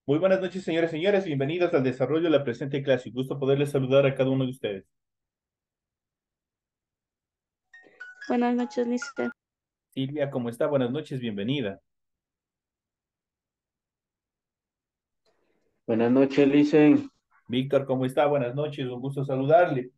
Muy buenas noches, señores y señores. Bienvenidos al desarrollo de la presente clase. Gusto poderles saludar a cada uno de ustedes. Buenas noches, Lister. Silvia, ¿cómo está? Buenas noches, bienvenida. Buenas noches, Licen. Víctor, ¿cómo está? Buenas noches, un gusto saludarle.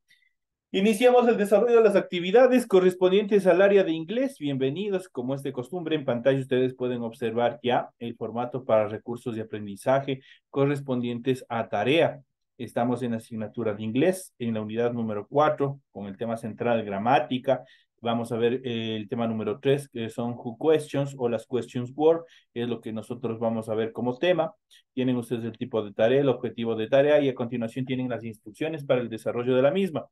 Iniciamos el desarrollo de las actividades correspondientes al área de inglés. Bienvenidos. Como es de costumbre, en pantalla ustedes pueden observar ya el formato para recursos de aprendizaje correspondientes a tarea. Estamos en asignatura de inglés, en la unidad número 4, con el tema central gramática. Vamos a ver el tema número 3, que son Who Questions o las Questions Word, es lo que nosotros vamos a ver como tema. Tienen ustedes el tipo de tarea, el objetivo de tarea y a continuación tienen las instrucciones para el desarrollo de la misma.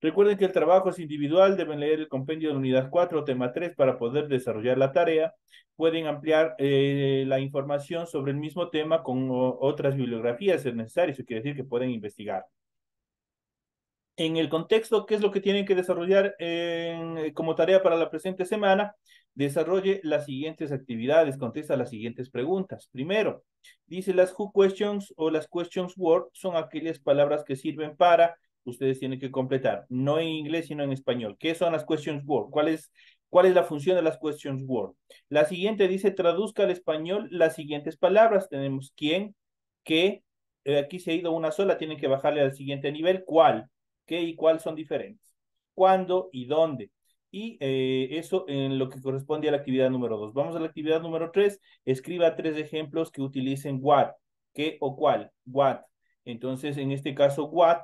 Recuerden que el trabajo es individual, deben leer el compendio de la unidad 4, tema 3, para poder desarrollar la tarea. Pueden ampliar la información sobre el mismo tema con otras bibliografías si es necesario, eso quiere decir que pueden investigar. En el contexto, ¿qué es lo que tienen que desarrollar como tarea para la presente semana? Desarrolle las siguientes actividades, contesta las siguientes preguntas. Primero, dice las who questions o las questions word son aquellas palabras que sirven para, ustedes tienen que completar, no en inglés, sino en español. ¿Qué son las questions word? ¿Cuál es la función de las questions word? La siguiente dice, traduzca al español las siguientes palabras. Tenemos quién, qué, aquí se ha ido una sola, tienen que bajarle al siguiente nivel, cuál, qué y cuál son diferentes, cuándo y dónde. Y eso en lo que corresponde a la actividad número 2. Vamos a la actividad número 3. Escriba 3 ejemplos que utilicen what, qué o cuál, what. Entonces, en este caso, what,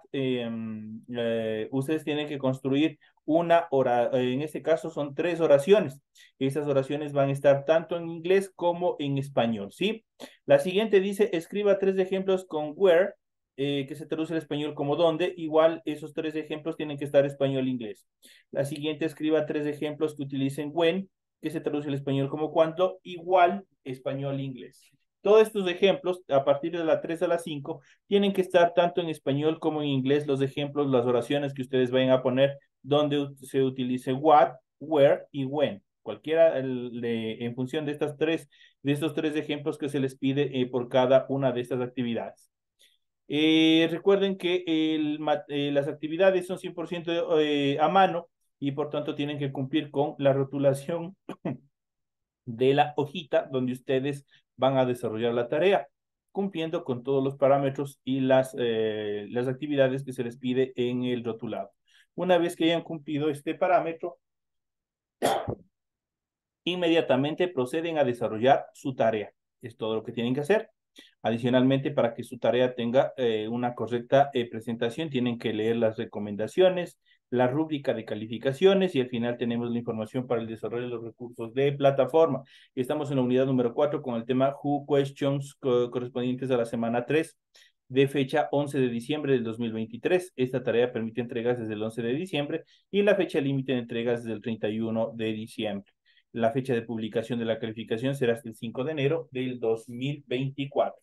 ustedes tienen que construir una hora, en este caso son 3 oraciones. Esas oraciones van a estar tanto en inglés como en español, ¿sí? La siguiente dice, escriba 3 ejemplos con where, que se traduce al español como dónde, igual esos 3 ejemplos tienen que estar español-inglés. La siguiente escriba 3 ejemplos que utilicen when, que se traduce al español como cuánto, igual español-inglés. Todos estos ejemplos, a partir de la 3 a la 5, tienen que estar tanto en español como en inglés los ejemplos, las oraciones que ustedes vayan a poner, donde se utilice what, where y when. Cualquiera en función de estos tres ejemplos que se les pide por cada una de estas actividades. Recuerden que las actividades son 100% a mano y por tanto tienen que cumplir con la rotulación de la hojita donde ustedes van a desarrollar la tarea, cumpliendo con todos los parámetros y las actividades que se les pide en el rotulado. Una vez que hayan cumplido este parámetro, inmediatamente proceden a desarrollar su tarea. Es todo lo que tienen que hacer. Adicionalmente, para que su tarea tenga una correcta presentación, tienen que leer las recomendaciones, la rúbrica de calificaciones y al final tenemos la información para el desarrollo de los recursos de plataforma. Estamos en la unidad número 4 con el tema Who Questions correspondientes a la semana 3 de fecha 11 de diciembre del 2023. Esta tarea permite entregas desde el 11 de diciembre y la fecha límite de entregas desde el 31 de diciembre. La fecha de publicación de la calificación será hasta el 5 de enero del 2024.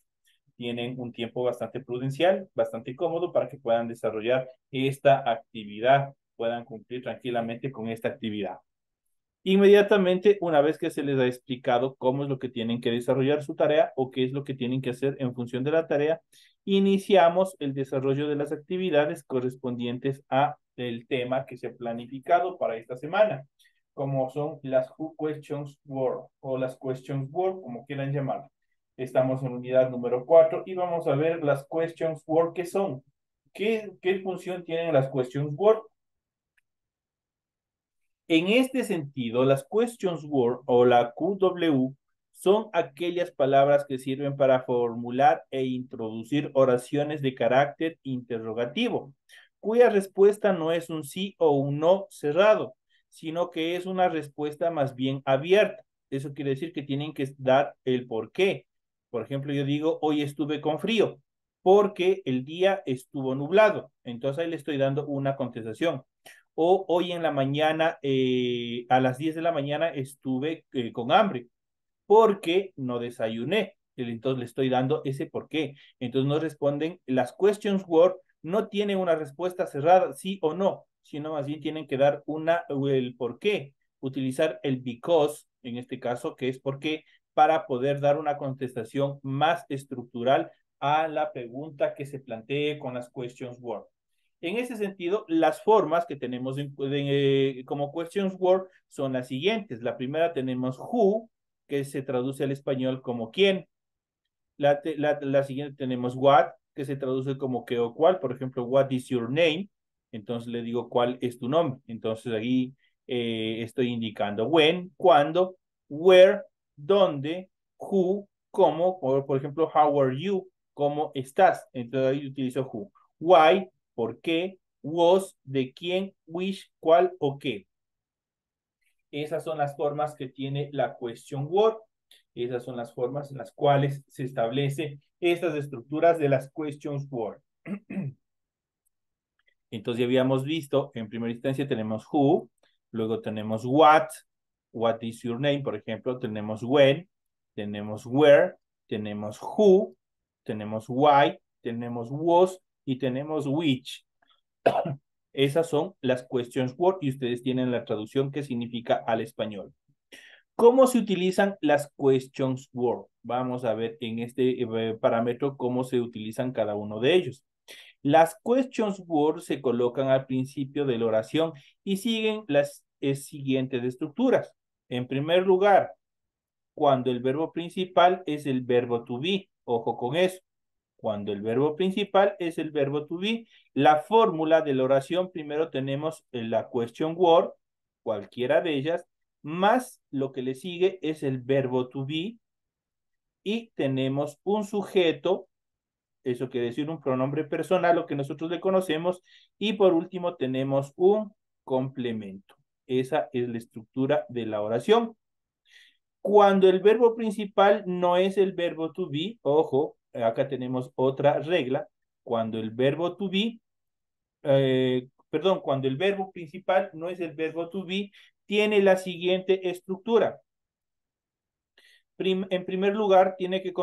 Tienen un tiempo bastante prudencial, bastante cómodo para que puedan desarrollar esta actividad, puedan cumplir tranquilamente con esta actividad. Inmediatamente, una vez que se les ha explicado cómo es lo que tienen que desarrollar su tarea o qué es lo que tienen que hacer en función de la tarea, iniciamos el desarrollo de las actividades correspondientes a el tema que se ha planificado para esta semana, como son las Who Questions Word o las Questions Word, como quieran llamar. Estamos en unidad número 4 y vamos a ver las Questions Word que son. ¿Qué función tienen las Questions Word? En este sentido, las questions word o la QW son aquellas palabras que sirven para formular e introducir oraciones de carácter interrogativo, cuya respuesta no es un sí o un no cerrado, sino que es una respuesta más bien abierta. Eso quiere decir que tienen que dar el por qué. Por ejemplo, yo digo, hoy estuve con frío porque el día estuvo nublado. Entonces ahí le estoy dando una contestación. O hoy en la mañana, a las 10 de la mañana, estuve con hambre porque no desayuné. Entonces le estoy dando ese por qué. Entonces no responden, las questions word no tienen una respuesta cerrada, sí o no, sino más bien tienen que dar el por qué. Utilizar el because, en este caso, que es porque para poder dar una contestación más estructural a la pregunta que se plantee con las questions word. En ese sentido, las formas que tenemos como questions word son las siguientes. La primera tenemos who, que se traduce al español como quién. La siguiente tenemos what, que se traduce como qué o cuál. Por ejemplo, what is your name? Entonces le digo cuál es tu nombre. Entonces ahí estoy indicando when, cuándo, where, dónde, who, cómo, por ejemplo, how are you, cómo estás. Entonces ahí utilizo who. Why, por qué, was, de quién, which, cuál o qué. Esas son las formas que tiene la question word. Esas son las formas en las cuales se establece estas estructuras de las questions word. Entonces ya habíamos visto, en primera instancia tenemos who, luego tenemos what is your name, por ejemplo, tenemos when, tenemos where, tenemos who, tenemos why, tenemos was y tenemos which. Esas son las questions word y ustedes tienen la traducción que significa al español. ¿Cómo se utilizan las questions word? Vamos a ver en este parámetro cómo se utilizan cada uno de ellos. Las questions word se colocan al principio de la oración y siguen las siguientes estructuras. En primer lugar, cuando el verbo principal es el verbo to be. Ojo con eso. Cuando el verbo principal es el verbo to be, la fórmula de la oración, primero tenemos la question word, cualquiera de ellas, más lo que le sigue es el verbo to be, y tenemos un sujeto, eso quiere decir un pronombre personal, lo que nosotros le conocemos, y por último tenemos un complemento. Esa es la estructura de la oración. Cuando el verbo principal no es el verbo to be, ojo, acá tenemos otra regla. Cuando el verbo to be, cuando el verbo principal no es el verbo to be, tiene la siguiente estructura. En primer lugar, tiene que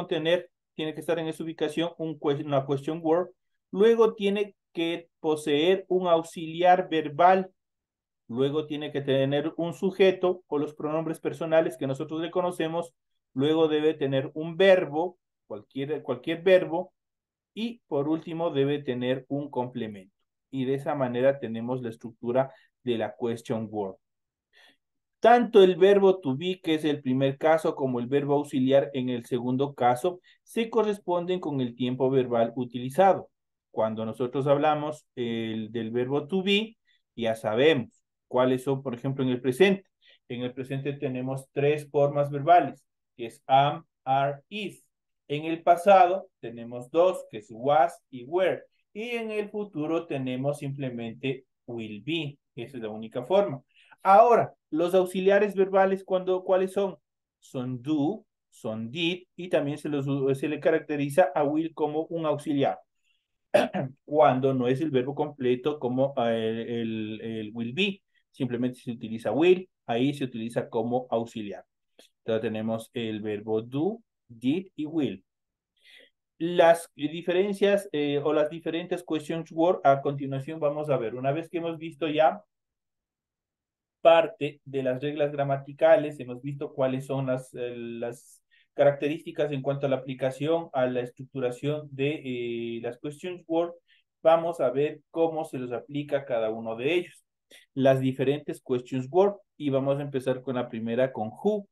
estar en esa ubicación una question word. Luego tiene que poseer un auxiliar verbal. Luego tiene que tener un sujeto o los pronombres personales que nosotros le conocemos. Luego debe tener un verbo, cualquier verbo. Y por último debe tener un complemento. Y de esa manera tenemos la estructura de la question word. Tanto el verbo to be, que es el primer caso, como el verbo auxiliar en el segundo caso, se corresponden con el tiempo verbal utilizado. Cuando nosotros hablamos del verbo to be, ya sabemos cuáles son, por ejemplo, en el presente. En el presente tenemos tres formas verbales, que es am, are, is. En el pasado tenemos dos, que es was y were. Y en el futuro tenemos simplemente will be. Esa es la única forma. Ahora, los auxiliares verbales, ¿cuáles son? Son do, son did, y también se le caracteriza a will como un auxiliar. Cuando no es el verbo completo como el will be, simplemente se utiliza will, ahí se utiliza como auxiliar. Entonces tenemos el verbo do, did y will. Las diferencias o las diferentes questions word a continuación vamos a ver. Una vez que hemos visto ya parte de las reglas gramaticales, hemos visto cuáles son las características en cuanto a la aplicación, a la estructuración de las questions word, vamos a ver cómo se los aplica cada uno de ellos. Las diferentes questions word, y vamos a empezar con la primera, con who,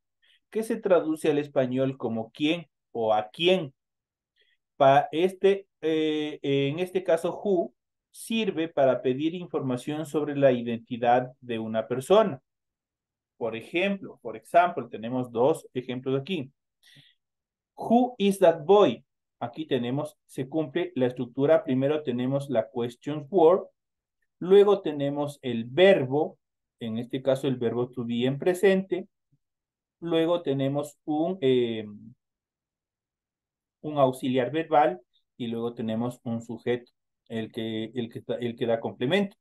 que se traduce al español como quién o a quién. En este caso, who sirve para pedir información sobre la identidad de una persona. Por ejemplo, tenemos dos ejemplos aquí. Who is that boy? Aquí se cumple la estructura. Primero tenemos la question word, luego tenemos el verbo, en este caso el verbo to be en presente, luego tenemos un auxiliar verbal y luego tenemos un sujeto, el que da complemento.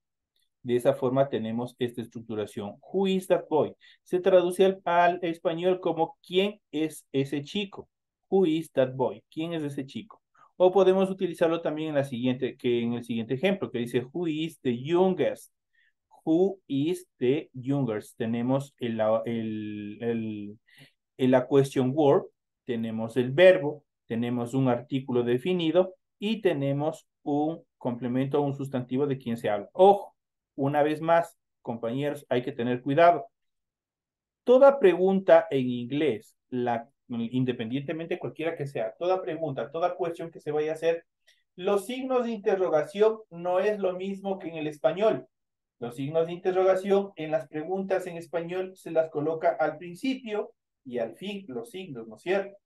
De esa forma tenemos esta estructuración. Who is that boy? Se traduce al español como ¿quién es ese chico? Who is that boy? ¿Quién es ese chico? O podemos utilizarlo también en el siguiente ejemplo, que dice Who is the youngest? Who is the youngest? Tenemos en la question word, tenemos el verbo, tenemos un artículo definido y tenemos un complemento o un sustantivo de quien se habla. Ojo, una vez más, compañeros, hay que tener cuidado. Toda pregunta en inglés, independientemente cualquiera que sea, toda pregunta, toda cuestión que se vaya a hacer, los signos de interrogación no es lo mismo que en el español. Los signos de interrogación en las preguntas en español se las coloca al principio y al fin los signos, ¿no es cierto?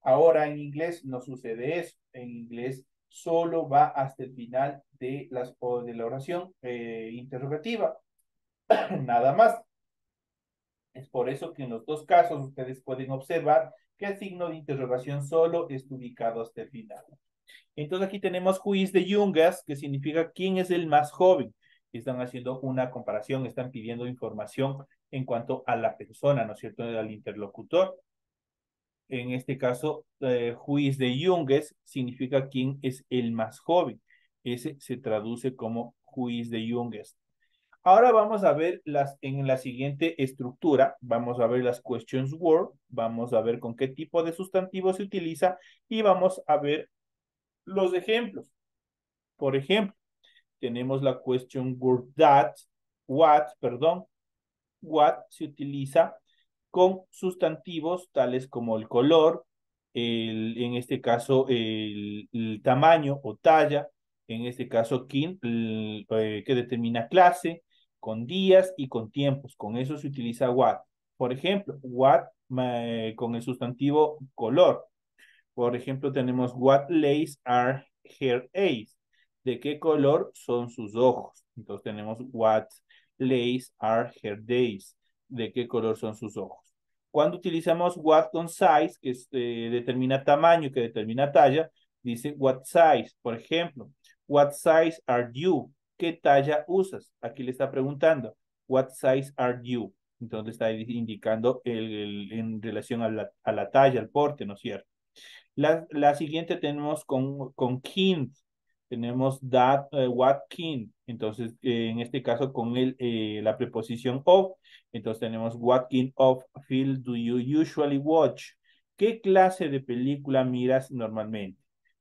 Ahora en inglés no sucede eso. En inglés solo va hasta el final de la oración interrogativa. Nada más. Es por eso que en los dos casos ustedes pueden observar que el signo de interrogación solo está ubicado hasta el final. Entonces aquí tenemos who is the youngest, que significa quién es el más joven. Están haciendo una comparación, están pidiendo información en cuanto a la persona, ¿no es cierto?, al interlocutor. En este caso, who is the youngest significa quién es el más joven. Ese se traduce como who is the youngest. Ahora vamos a ver en la siguiente estructura, vamos a ver las questions word, vamos a ver con qué tipo de sustantivo se utiliza y vamos a ver los ejemplos. Por ejemplo, tenemos la question word what se utiliza con sustantivos tales como el color, en este caso el tamaño o talla, en este caso kin, que determina clase, con días y con tiempos. Con eso se utiliza what. Por ejemplo, what con el sustantivo color. Por ejemplo, tenemos what lace are her eyes. ¿De qué color son sus ojos? Entonces tenemos what lace are her days. ¿De qué color son sus ojos? Cuando utilizamos what con size, que determina tamaño, que determina talla, dice what size. Por ejemplo, what size are you? ¿Qué talla usas? Aquí le está preguntando, what size are you? Entonces está indicando en relación a la talla, al porte, ¿no es cierto? La siguiente tenemos con kin. Tenemos that, what kin. Entonces, en este caso con la preposición of. Entonces tenemos what kind of film do you usually watch? ¿Qué clase de película miras normalmente?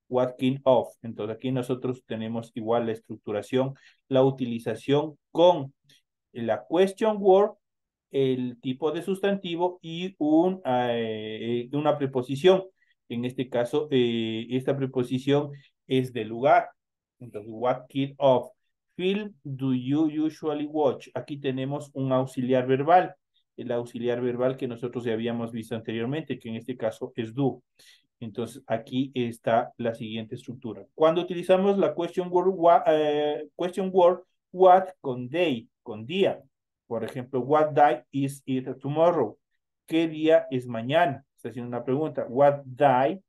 What kind of. Entonces aquí nosotros tenemos igual la estructuración, la utilización con la question word, el tipo de sustantivo y una preposición. En este caso, esta preposición es de lugar. Entonces, what kind of film do you usually watch? Aquí tenemos un auxiliar verbal. El auxiliar verbal que nosotros ya habíamos visto anteriormente, que en este caso es do. Entonces, aquí está la siguiente estructura. Cuando utilizamos la question word what con day, con día. Por ejemplo, what day is it tomorrow? ¿Qué día es mañana? Está haciendo una pregunta. What day?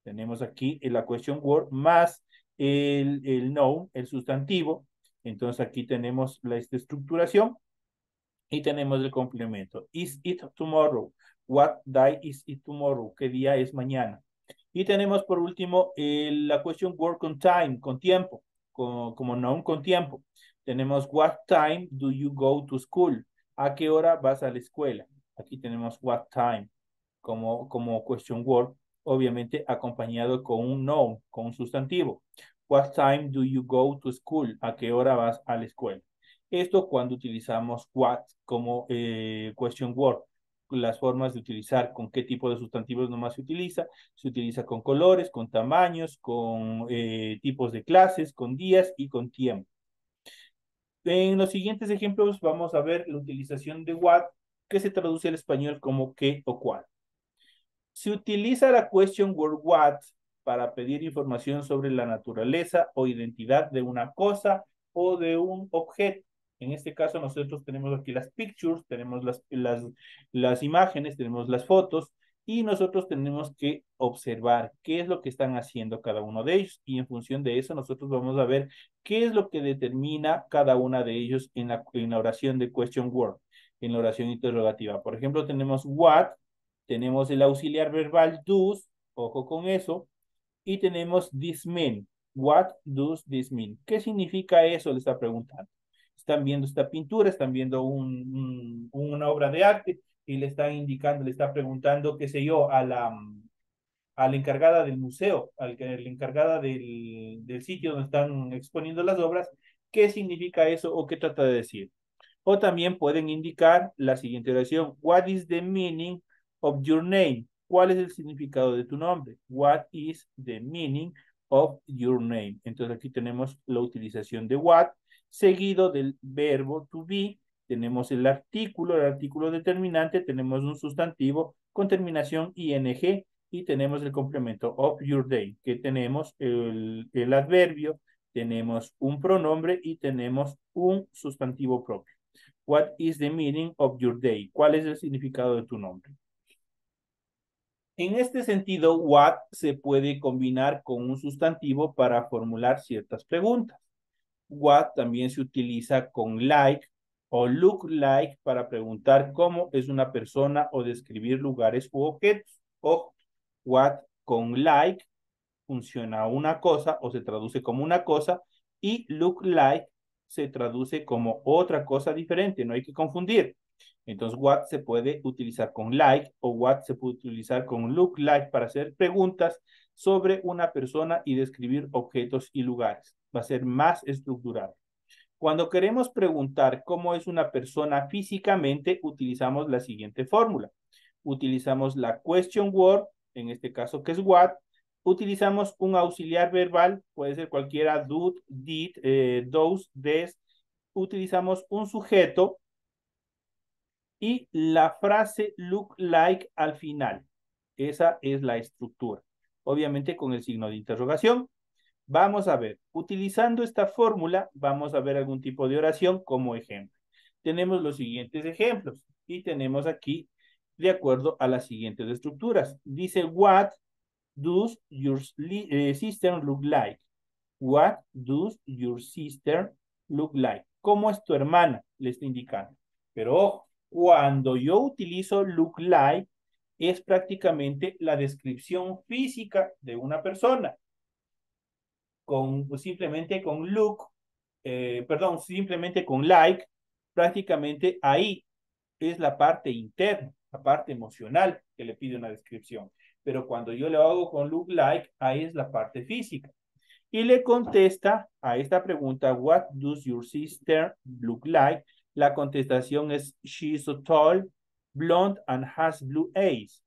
Tenemos aquí la question word más el noun, el sustantivo. Entonces aquí tenemos esta estructuración y tenemos el complemento. Is it tomorrow? What day is it tomorrow? ¿Qué día es mañana? Y tenemos por último la question word con time, con tiempo, como noun con tiempo. Tenemos what time do you go to school? ¿A qué hora vas a la escuela? Aquí tenemos what time como question word, obviamente acompañado con un noun, con un sustantivo. What time do you go to school? ¿A qué hora vas a la escuela? Esto cuando utilizamos what como question word. Las formas de utilizar, con qué tipo de sustantivos nomás se utiliza con colores, con tamaños, con tipos de clases, con días y con tiempo. En los siguientes ejemplos vamos a ver la utilización de what, que se traduce al español como qué o cuál. Se utiliza la question word what para pedir información sobre la naturaleza o identidad de una cosa o de un objeto. En este caso nosotros tenemos aquí las pictures, tenemos las imágenes, tenemos las fotos y nosotros tenemos que observar qué es lo que están haciendo cada uno de ellos y en función de eso nosotros vamos a ver qué es lo que determina cada una de ellos en la oración de question word, en la oración interrogativa. Por ejemplo, tenemos what, tenemos el auxiliar verbal does, ojo con eso, y tenemos this mean. What does this mean? ¿Qué significa eso? Le está preguntando. Están viendo esta pintura, están viendo una obra de arte. y le está indicando, le está preguntando, qué sé yo, a la encargada del museo, la encargada del sitio donde están exponiendo las obras, qué significa eso o qué trata de decir. O también pueden indicar la siguiente oración. What is the meaning of your name? ¿Cuál es el significado de tu nombre? What is the meaning of your name? Entonces aquí tenemos la utilización de what, seguido del verbo to be. Tenemos el artículo determinante, tenemos un sustantivo con terminación ing y tenemos el complemento of your day, que tenemos el adverbio, tenemos un pronombre y tenemos un sustantivo propio. What is the meaning of your day? ¿Cuál es el significado de tu nombre? En este sentido, what se puede combinar con un sustantivo para formular ciertas preguntas. What también se utiliza con like o look like para preguntar cómo es una persona o describir lugares u objetos. O what con like funciona una cosa o se traduce como una cosa y look like se traduce como otra cosa diferente, no hay que confundir. Entonces, what se puede utilizar con like o what se puede utilizar con look like para hacer preguntas sobre una persona y describir objetos y lugares. Va a ser más estructurado. Cuando queremos preguntar cómo es una persona físicamente, utilizamos la siguiente fórmula. Utilizamos la question word, en este caso que es what. Utilizamos un auxiliar verbal, puede ser cualquiera, do, did, does, des. Utilizamos un sujeto y la frase look like al final. Esa es la estructura. Obviamente con el signo de interrogación. Vamos a ver, utilizando esta fórmula, vamos a ver algún tipo de oración como ejemplo. Tenemos los siguientes ejemplos y tenemos aquí de acuerdo a las siguientes estructuras. Dice, what does your sister look like? What does your sister look like? ¿Cómo es tu hermana? Le está indicando. Pero ojo, cuando yo utilizo look like, es prácticamente la descripción física de una persona. Simplemente con look, perdón, simplemente con like, prácticamente ahí es la parte interna, la parte emocional que le pide una descripción. Pero cuando yo lo hago con look like, ahí es la parte física. Y le contesta a esta pregunta, what does your sister look like? La contestación es, she's so tall, blonde, and has blue eyes.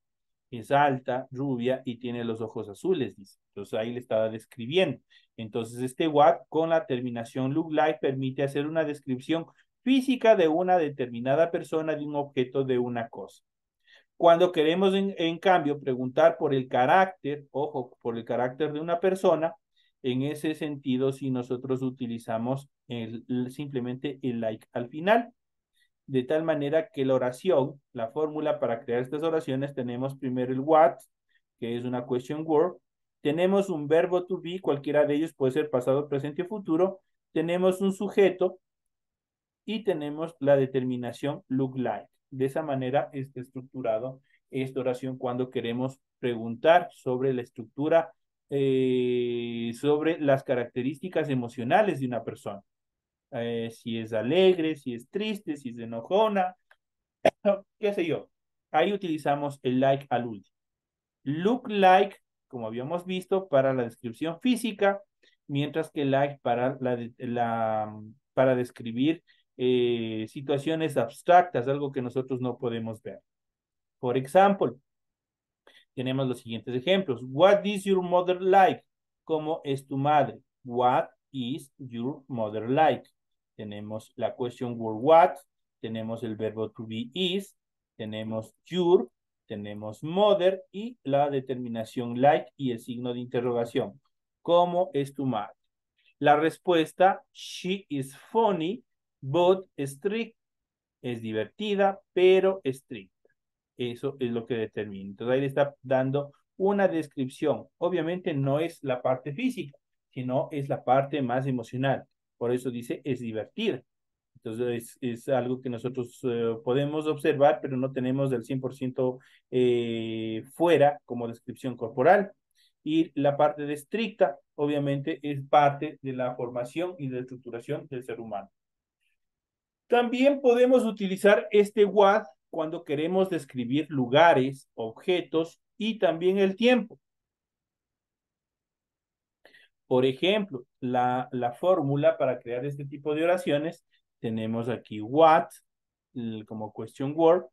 Es alta, rubia y tiene los ojos azules, dice. Entonces ahí le estaba describiendo. Entonces este what con la terminación look like permite hacer una descripción física de una determinada persona, de un objeto, de una cosa. Cuando queremos, en cambio, preguntar por el carácter, ojo, por el carácter de una persona, en ese sentido, si nosotros utilizamos simplemente el like al final, de tal manera que la oración, la fórmula para crear estas oraciones, tenemos primero el what, que es una question word, tenemos un verbo to be, cualquiera de ellos puede ser pasado, presente o futuro, tenemos un sujeto y tenemos la determinación look like. De esa manera está estructurado esta oración cuando queremos preguntar sobre la estructura, sobre las características emocionales de una persona. Si es alegre, si es triste, si es enojona, qué sé yo. Ahí utilizamos el like al último. Look like, como habíamos visto, para la descripción física, mientras que like para para describir situaciones abstractas, algo que nosotros no podemos ver. Por ejemplo, tenemos los siguientes ejemplos. What is your mother like? ¿Cómo es tu madre? What is your mother like? Tenemos la question word what, tenemos el verbo to be is, tenemos your, tenemos mother y la determinación like y el signo de interrogación. ¿Cómo es tu madre? La respuesta, she is funny, but strict. Es divertida, pero estricta. Eso es lo que determina. Entonces ahí le está dando una descripción. Obviamente no es la parte física, sino es la parte más emocional. Por eso dice es divertida. Entonces es algo que nosotros podemos observar, pero no tenemos del 100% fuera como descripción corporal. Y la parte de estricta, obviamente, es parte de la formación y de la estructuración del ser humano. También podemos utilizar este what cuando queremos describir lugares, objetos y también el tiempo. Por ejemplo, la fórmula para crear este tipo de oraciones, tenemos aquí what como question word,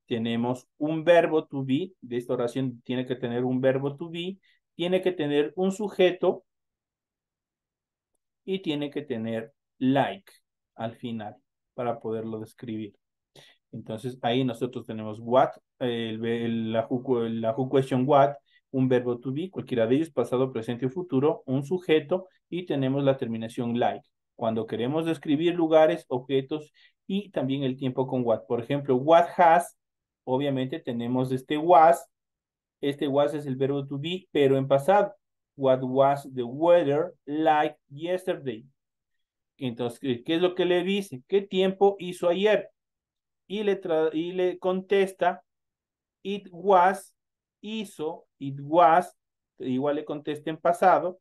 tenemos un verbo to be, de esta oración tiene que tener un verbo to be, tiene que tener un sujeto y tiene que tener like al final para poderlo describir. Entonces ahí nosotros tenemos what, la who question what, un verbo to be, cualquiera de ellos, pasado, presente o futuro, un sujeto y tenemos la terminación like. Cuando queremos describir lugares, objetos y también el tiempo con what. Por ejemplo, what has, obviamente tenemos este was es el verbo to be, pero en pasado. What was the weather like yesterday? Entonces, ¿qué es lo que le dice? ¿Qué tiempo hizo ayer? Y le contesta, it was, hizo, it was, igual le contesta en pasado,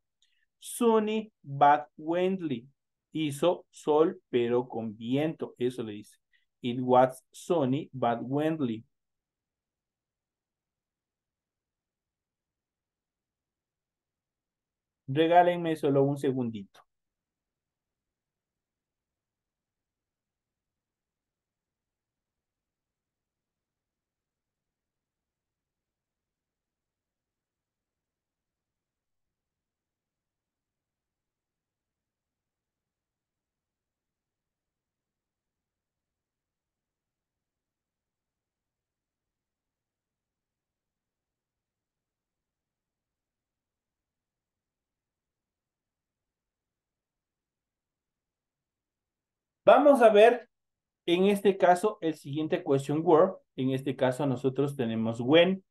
sunny but windly, hizo sol pero con viento, eso le dice. It was sunny but windly. Regálenme solo un segundito. Vamos a ver en este caso el siguiente question word. En este caso nosotros tenemos when,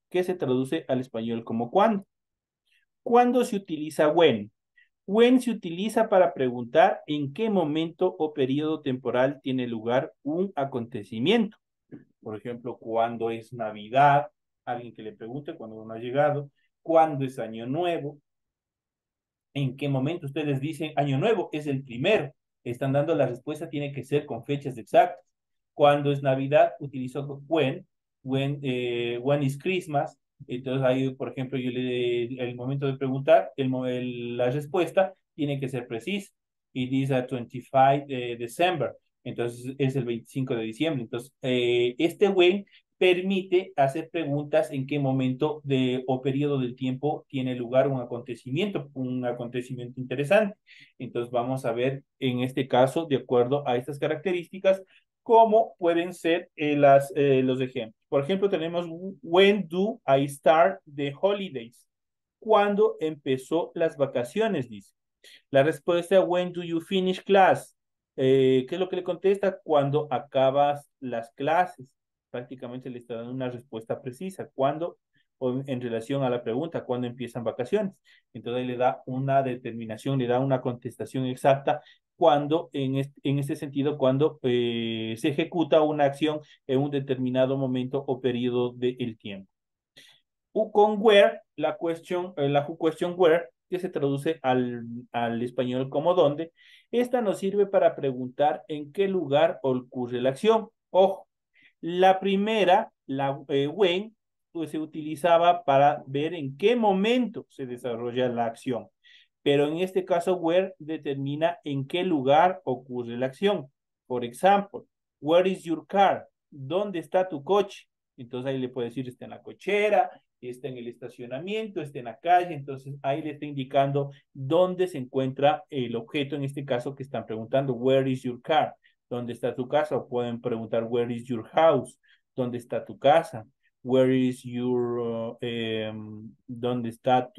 que se traduce al español como cuándo. ¿Cuándo se utiliza when? When se utiliza para preguntar en qué momento o periodo temporal tiene lugar un acontecimiento. Por ejemplo, cuándo es Navidad, alguien que le pregunte cuándo no ha llegado, cuándo es Año Nuevo, en qué momento ustedes dicen Año Nuevo es el primero. Están dando la respuesta, tiene que ser con fechas exactas. Cuando es Navidad, utilizo when is Christmas. Entonces ahí, por ejemplo, el momento de preguntar, la respuesta tiene que ser precisa. It is a 25 de December. Entonces es el 25 de diciembre. Entonces, este when permite hacer preguntas en qué momento o periodo del tiempo tiene lugar un acontecimiento interesante. Entonces vamos a ver en este caso, de acuerdo a estas características, cómo pueden ser los ejemplos. Por ejemplo, tenemos when do I start the holidays? ¿Cuándo empezó las vacaciones? Dice. La respuesta, when do you finish class? ¿Qué es lo que le contesta? Cuando acabas las clases. Prácticamente le está dando una respuesta precisa. ¿Cuándo? En relación a la pregunta, ¿cuándo empiezan vacaciones? Entonces le da una determinación, le da una contestación exacta cuando, en este sentido, cuando se ejecuta una acción en un determinado momento o periodo del tiempo. Con where, la who question where, que se traduce al español como dónde, esta nos sirve para preguntar en qué lugar ocurre la acción. Ojo, la primera, when, pues se utilizaba para ver en qué momento se desarrolla la acción. Pero en este caso, where determina en qué lugar ocurre la acción. Por ejemplo, where is your car? ¿Dónde está tu coche? Entonces ahí le puede decir, está en la cochera, está en el estacionamiento, está en la calle. Entonces ahí le está indicando dónde se encuentra el objeto, en este caso que están preguntando, where is your car? ¿Dónde está tu casa? O pueden preguntar, where is your house? ¿Dónde está tu casa? Where is ¿dónde está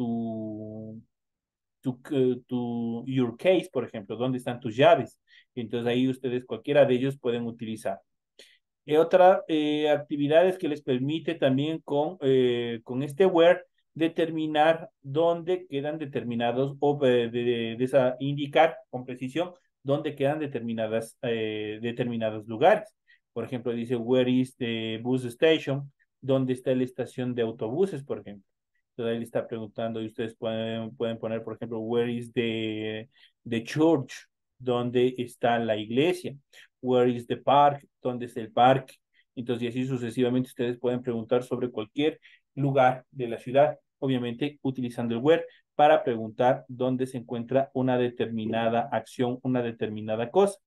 your case, por ejemplo? ¿Dónde están tus llaves? Entonces ahí ustedes, cualquiera de ellos pueden utilizar. Otra actividades que les permite también con este where determinar dónde quedan determinados o indicar con precisión dónde quedan determinados lugares. Por ejemplo, dice where is the bus station, dónde está la estación de autobuses, por ejemplo. Entonces ahí le está preguntando y ustedes pueden poner, por ejemplo, where is the church, dónde está la iglesia. Where is the park? ¿Dónde está el parque? Entonces, y así sucesivamente ustedes pueden preguntar sobre cualquier lugar de la ciudad, obviamente utilizando el where para preguntar dónde se encuentra una determinada acción, una determinada cosa.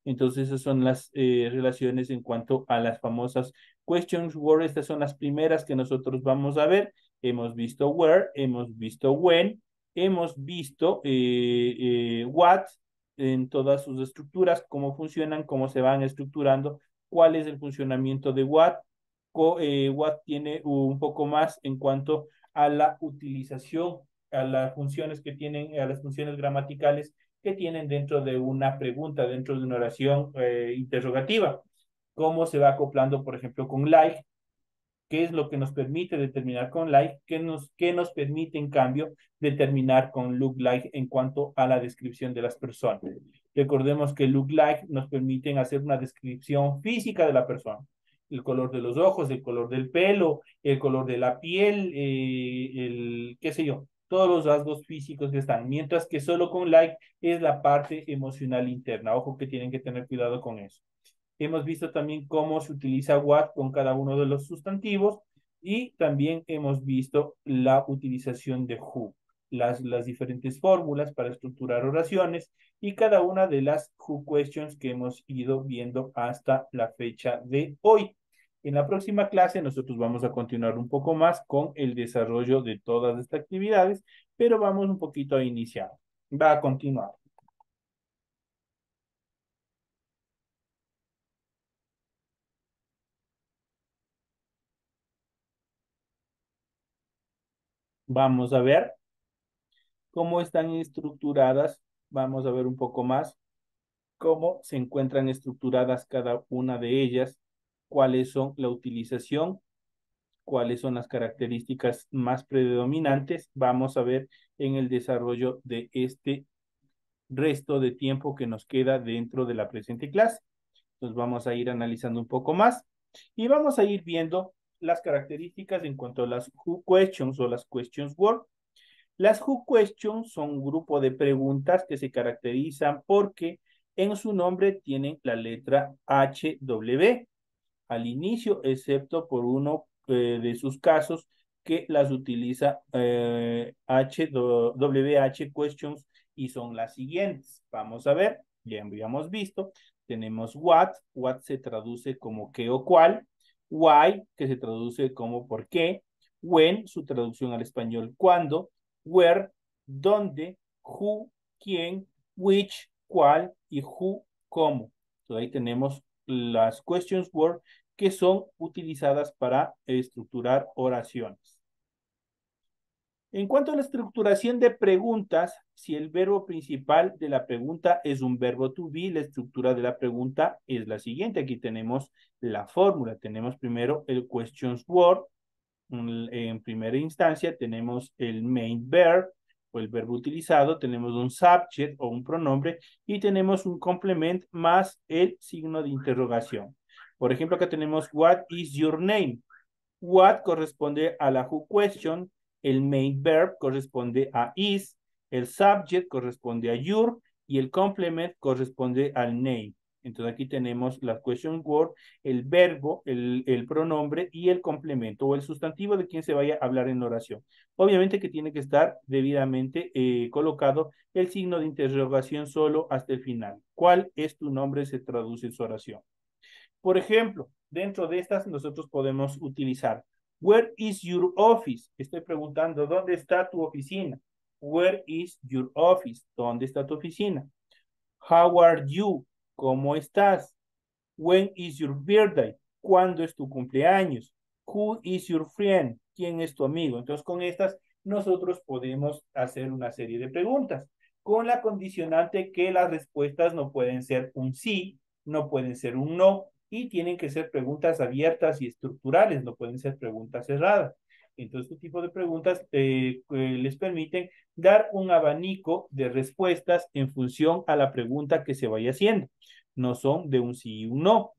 Entonces, esas son las relaciones en cuanto a las famosas questions word. Estas son las primeras que nosotros vamos a ver. Hemos visto where, hemos visto when, hemos visto what en todas sus estructuras, cómo funcionan, cómo se van estructurando, cuál es el funcionamiento de what. What tiene un poco más en cuanto a la utilización, a las funciones que tienen, a las funciones gramaticales que tienen dentro de una pregunta, dentro de una oración interrogativa. Cómo se va acoplando, por ejemplo, con like, qué es lo que nos permite determinar con like, qué nos permite en cambio determinar con look like en cuanto a la descripción de las personas. Recordemos que look like nos permiten hacer una descripción física de la persona. El color de los ojos, el color del pelo, el color de la piel, qué sé yo, todos los rasgos físicos que están. Mientras que solo con like es la parte emocional interna. Ojo que tienen que tener cuidado con eso. Hemos visto también cómo se utiliza what con cada uno de los sustantivos y también hemos visto la utilización de who, las diferentes fórmulas para estructurar oraciones y cada una de las who questions que hemos ido viendo hasta la fecha de hoy. En la próxima clase nosotros vamos a continuar un poco más con el desarrollo de todas estas actividades, pero vamos un poquito a iniciar. Va a continuar. Vamos a ver cómo están estructuradas. Vamos a ver un poco más cómo se encuentran estructuradas cada una de ellas, cuáles son la utilización, cuáles son las características más predominantes. Vamos a ver en el desarrollo de este resto de tiempo que nos queda dentro de la presente clase. Entonces vamos a ir analizando un poco más y vamos a ir viendo las características en cuanto a las who questions o las questions word. Las who questions son un grupo de preguntas que se caracterizan porque en su nombre tienen la letra HW al inicio, excepto por uno de sus casos que las utiliza WH questions y son las siguientes. Vamos a ver, ya habíamos visto, tenemos what se traduce como qué o cuál, why, que se traduce como por qué, when, su traducción al español cuándo, where, dónde, who, quién, which, cuál y who, cómo. Entonces ahí tenemos las questions word que son utilizadas para estructurar oraciones. En cuanto a la estructuración de preguntas, si el verbo principal de la pregunta es un verbo to be, la estructura de la pregunta es la siguiente. Aquí tenemos la fórmula. Tenemos primero el questions word. En primera instancia tenemos el main verb o el verbo utilizado, tenemos un subject o un pronombre y tenemos un complement más el signo de interrogación. Por ejemplo, acá tenemos what is your name. What corresponde a la who question, el main verb corresponde a is, el subject corresponde a your y el complement corresponde al name. Entonces aquí tenemos la question word, el verbo, el pronombre y el complemento o el sustantivo de quien se vaya a hablar en la oración. Obviamente que tiene que estar debidamente colocado el signo de interrogación solo hasta el final. ¿Cuál es tu nombre? Se traduce en su oración. Por ejemplo, dentro de estas nosotros podemos utilizar Where is your office? Estoy preguntando, ¿dónde está tu oficina? Where is your office? ¿Dónde está tu oficina? How are you? ¿Cómo estás? When is your birthday? ¿Cuándo es tu cumpleaños? Who is your friend? ¿Quién es tu amigo? Entonces, con estas nosotros podemos hacer una serie de preguntas con la condicionante que las respuestas no pueden ser un sí, no pueden ser un no, y tienen que ser preguntas abiertas y estructurales, no pueden ser preguntas cerradas. Entonces, este tipo de preguntas les permiten dar un abanico de respuestas en función a la pregunta que se vaya haciendo. No son de un sí y un no.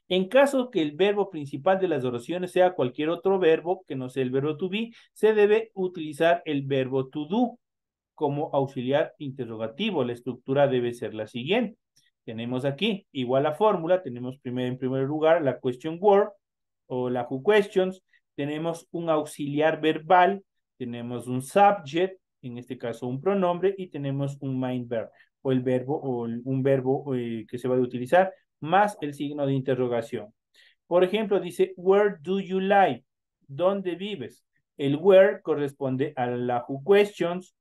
En caso que el verbo principal de las oraciones sea cualquier otro verbo que no sea el verbo to be, se debe utilizar el verbo to do como auxiliar interrogativo. La estructura debe ser la siguiente. Tenemos aquí, igual la fórmula, tenemos en primer lugar la question word o la who questions, tenemos un auxiliar verbal, tenemos un subject, en este caso un pronombre, y tenemos un main verb, o el verbo, un verbo que se va a utilizar, más el signo de interrogación. Por ejemplo, dice, where do you live? ¿Dónde vives? El where corresponde a la who questions,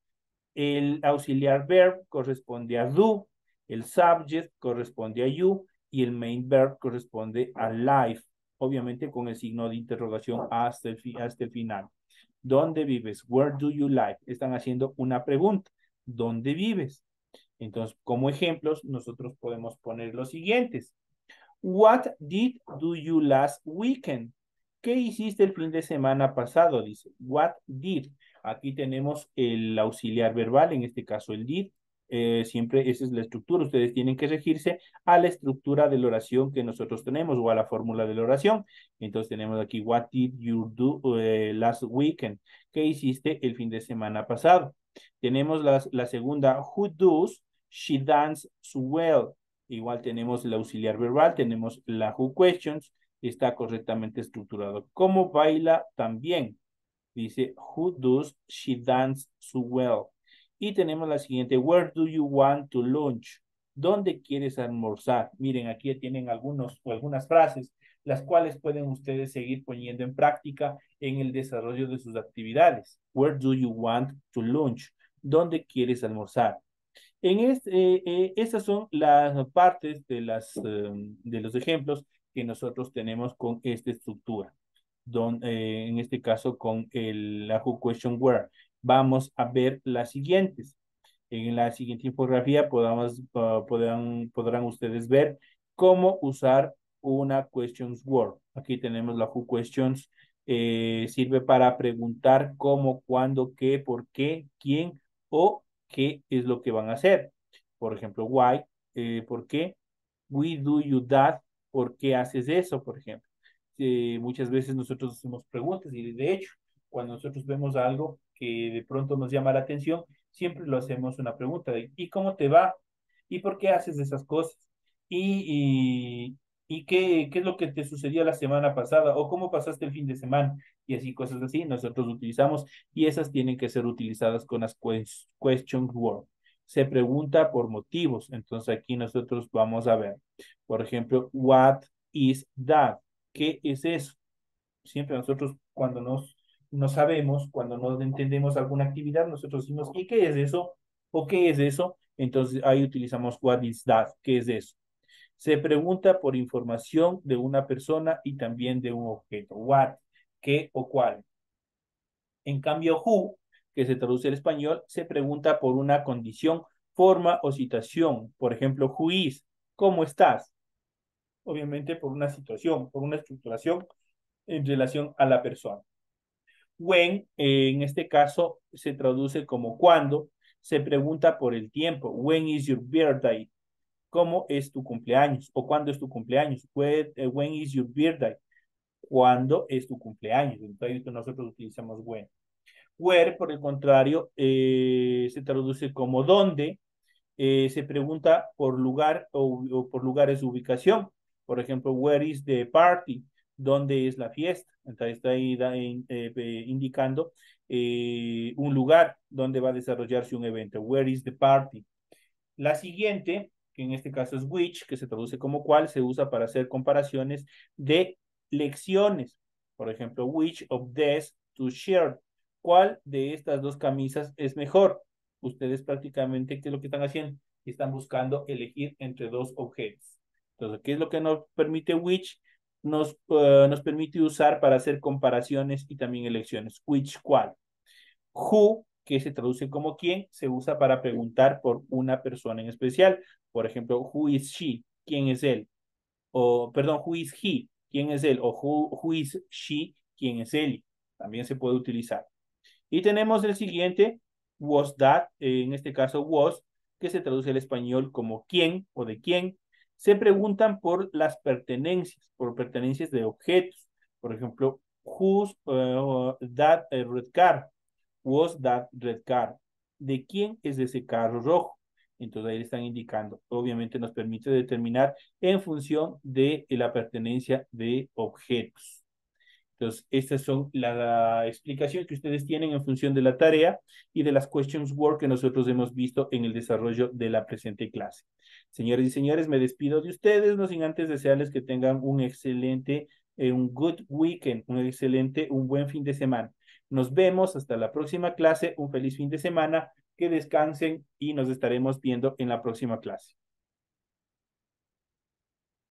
el auxiliar verb corresponde a do, el subject corresponde a you y el main verb corresponde a live, obviamente con el signo de interrogación hasta el final. ¿Dónde vives? Where do you live? Están haciendo una pregunta. ¿Dónde vives? Entonces, como ejemplos, nosotros podemos poner los siguientes. What did do you last weekend? ¿Qué hiciste el fin de semana pasado? Dice, what did. Aquí tenemos el auxiliar verbal, en este caso el did. Siempre esa es la estructura. Ustedes tienen que regirse a la estructura de la oración que nosotros tenemos o a la fórmula de la oración. Entonces tenemos aquí, what did you do last weekend? ¿Qué hiciste el fin de semana pasado? Tenemos la segunda, who does she dance so well? Igual tenemos el auxiliar verbal, tenemos la who questions, está correctamente estructurado. ¿Cómo baila también? Dice, who does she dance so well? Y tenemos la siguiente, where do you want to lunch? ¿Dónde quieres almorzar? Miren, aquí tienen algunas frases, las cuales pueden ustedes seguir poniendo en práctica en el desarrollo de sus actividades. Where do you want to lunch? ¿Dónde quieres almorzar? Estas son las partes de los ejemplos que nosotros tenemos con esta estructura. En este caso con la who question where. Vamos a ver las siguientes. En la siguiente infografía podrán ustedes ver cómo usar una questions word. Aquí tenemos la who questions. Sirve para preguntar cómo, cuándo, qué, por qué, quién o qué es lo que van a hacer. Por ejemplo, why, ¿por qué? We do you that, ¿por qué haces eso? Por ejemplo, muchas veces nosotros hacemos preguntas y de hecho, cuando nosotros vemos algo que de pronto nos llama la atención, siempre lo hacemos una pregunta de ¿y cómo te va? ¿Y por qué haces esas cosas? ¿Y, y qué es lo que te sucedió la semana pasada? ¿O cómo pasaste el fin de semana? Y así, cosas así, nosotros utilizamos y esas tienen que ser utilizadas con las question word. Se pregunta por motivos, entonces aquí nosotros vamos a ver, por ejemplo, what is that? ¿Qué es eso? Siempre nosotros cuando no sabemos, cuando no entendemos alguna actividad, nosotros decimos, ¿y qué es eso? ¿O qué es eso? Entonces ahí utilizamos what is that? ¿Qué es eso? Se pregunta por información de una persona y también de un objeto. What, qué o cuál. En cambio, who, que se traduce al español, se pregunta por una condición, forma o situación. Por ejemplo, who is, ¿cómo estás? Obviamente por una situación, por una estructuración en relación a la persona. When, en este caso, se traduce como cuando, se pregunta por el tiempo. When is your birthday? ¿Cómo es tu cumpleaños? ¿O cuándo es tu cumpleaños? When is your birthday? ¿Cuándo es tu cumpleaños? Entonces nosotros utilizamos when. Where, por el contrario, se traduce como dónde. Se pregunta por lugar o por lugares de ubicación. Por ejemplo, where is the party? ¿Dónde es la fiesta? Entonces está ahí indicando un lugar donde va a desarrollarse un evento. Where is the party? La siguiente, que en este caso es which, que se traduce como cuál, se usa para hacer comparaciones de lecciones. Por ejemplo, which of these two shirt? ¿Cuál de estas dos camisas es mejor? Ustedes prácticamente, ¿qué es lo que están haciendo? Están buscando elegir entre dos objetos. Entonces, ¿qué es lo que nos permite which? Nos permite usar para hacer comparaciones y también elecciones. Which, ¿cuál? Who, que se traduce como quién, se usa para preguntar por una persona en especial. Por ejemplo, who is she? ¿Quién es él? O, perdón, who is he? ¿Quién es él? O who is she? ¿Quién es él? También se puede utilizar. Y tenemos el siguiente, was that, en este caso was, que se traduce al español como quién o de quién. Se preguntan por las pertenencias, por pertenencias de objetos. Por ejemplo, whose that red car? Was that red car? ¿De quién es ese carro rojo? Entonces ahí le están indicando. Obviamente nos permite determinar en función de la pertenencia de objetos. Entonces, estas son la explicación que ustedes tienen en función de la tarea y de las questions work que nosotros hemos visto en el desarrollo de la presente clase. Señores y señores, me despido de ustedes, no sin antes desearles que tengan un excelente, un good weekend, un buen fin de semana. Nos vemos hasta la próxima clase, un feliz fin de semana, que descansen y nos estaremos viendo en la próxima clase.